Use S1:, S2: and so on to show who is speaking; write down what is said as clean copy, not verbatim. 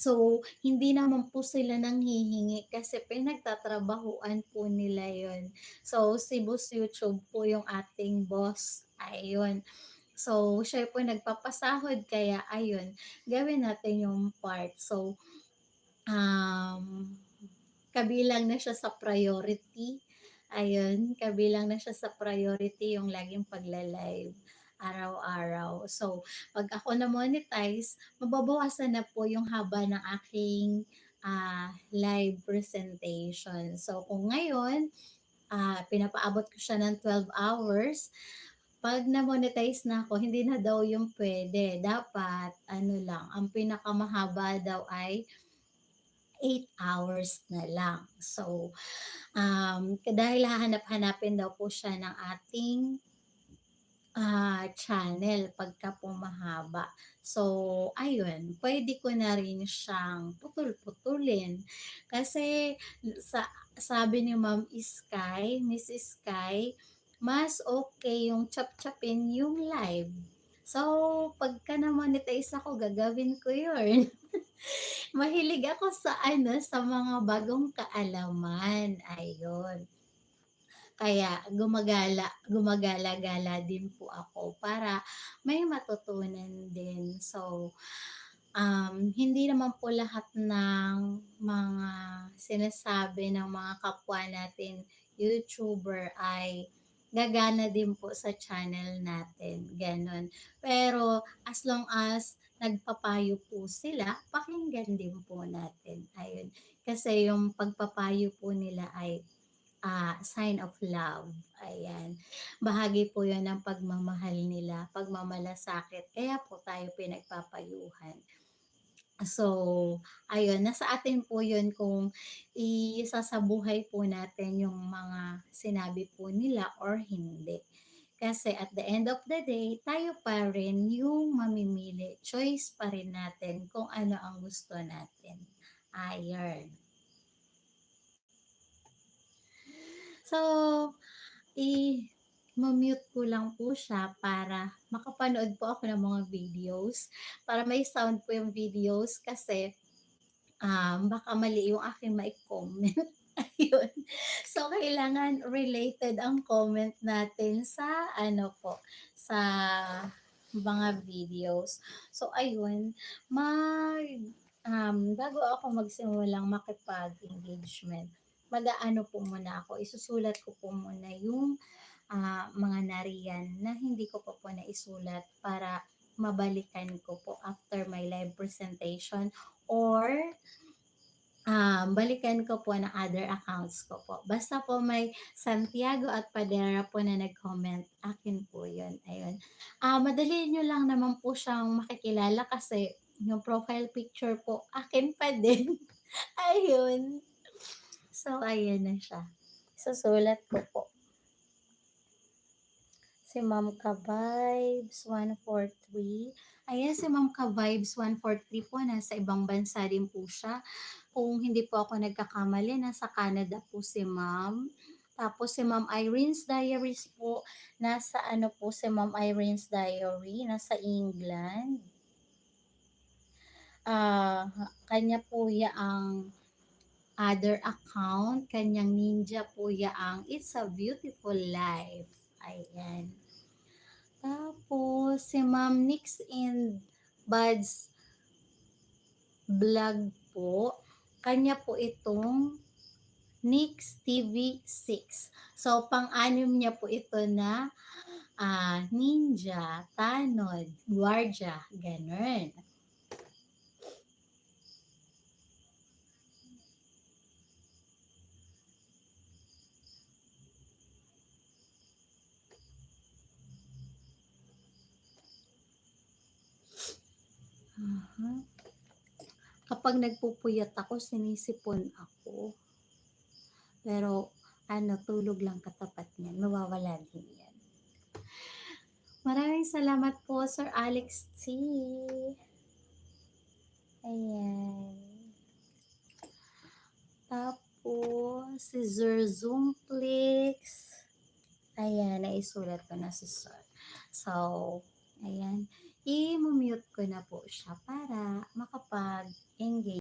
S1: So, hindi naman po sila nanghihingi kasi pinagtatrabahuan po nila yon. So, si Boss YouTube po yung ating boss, ayun. So, siya po nagpapasahod kaya ayun, gawin natin yung part. So, kabilang na siya sa priority, ayun, kabilang na siya sa priority yung laging pagla-live araw-araw. So, 'pag ako na-monetize, mababawasan na po yung haba ng aking, live presentation. So, kung ngayon, pinapaabot ko siya ng 12 hours. 'Pag na-monetize na ako, hindi na daw yung puwede, dapat ano lang, ang pinakamahaba daw ay 8 hours na lang. So, dahil hahanap-hanapin daw po siya ng ating, channel pagka po mahaba. So, ayun, puwede ko na rin siyang putol-putulin. Kasi sa sabi ni Ma'am Sky, Miss Sky, mas okay yung chop-chopin yung live. So, pagka na-monetize ako, gagawin ko yun. Mahilig ako sa ano, sa mga bagong kaalaman, ayun. Kaya gumagala-gala din po ako para may matutunan din. So, hindi naman po lahat ng mga sinasabi ng mga kapwa natin YouTuber ay gagana din po sa channel natin, gano'n. Pero as long as nagpapayo po sila, pakinggan din po natin, ayun. Kasi yung pagpapayo po nila ay sign of love, ayan. Bahagi po 'yun ng pagmamahal nila, pagmamalasakit, kaya po tayo pinagpapayuhan. So, ayun, nasa atin po 'yun kung isasabuhay po natin yung mga sinabi po nila or hindi. Kasi at the end of the day, tayo pa rin yung mamimili, choice pa rin natin kung ano ang gusto natin, ayun. So, ma-mute ko lang po siya para makapanood po ako ng mga videos, para may sound po yung videos kasi, baka mali yung aking mai-comment, ayun. So, kailangan related ang comment natin sa ano po, sa mga videos. So, ayun, bago ako magsimulang makipag-engagement, mag-aano po muna ako, isusulat ko po muna yung mga nariyan na hindi ko pa po naisulat para mabalikan ko po after my live presentation or balikan ko po ng other accounts ko po. Basta po may Santiago at Padera po na nag-comment, akin po yun, ayun. Madali nyo lang naman po siyang makikilala kasi yung profile picture po, akin pa din. Ayun. So, ayan na siya. Susulat ko po. Si Ma'am Ka-Vibes 143. Ayan, si Ma'am Ka-Vibes 143 po, nasa ibang bansa din po siya. Kung hindi po ako nagkakamali, nasa Canada po si Ma'am. Tapos si Ma'am Irene's Diaries po, nasa ano po si Ma'am Irene's Diary, nasa England. Kanya po ang other account, kanyang ninja po ang It's a Beautiful Life. Ayan. Tapos, si Ma'am Nix and Buds Vlog po, kanya po itong Nix TV6. So, pang-anim niya po ito na ninja, tanod, gwardiya, ganun. Mhm. Kapag nagpupuyat ako, sinisipon ako. Pero, ano, tulog lang katapat niyan, mawawala din yan. Maraming salamat po, Sir Alex T. Ayan. Tapos, si Zerzumplix. Ayan, naisulat ko na si Sir. So, ayan. i-mu-mute ko na po siya para makapag-engage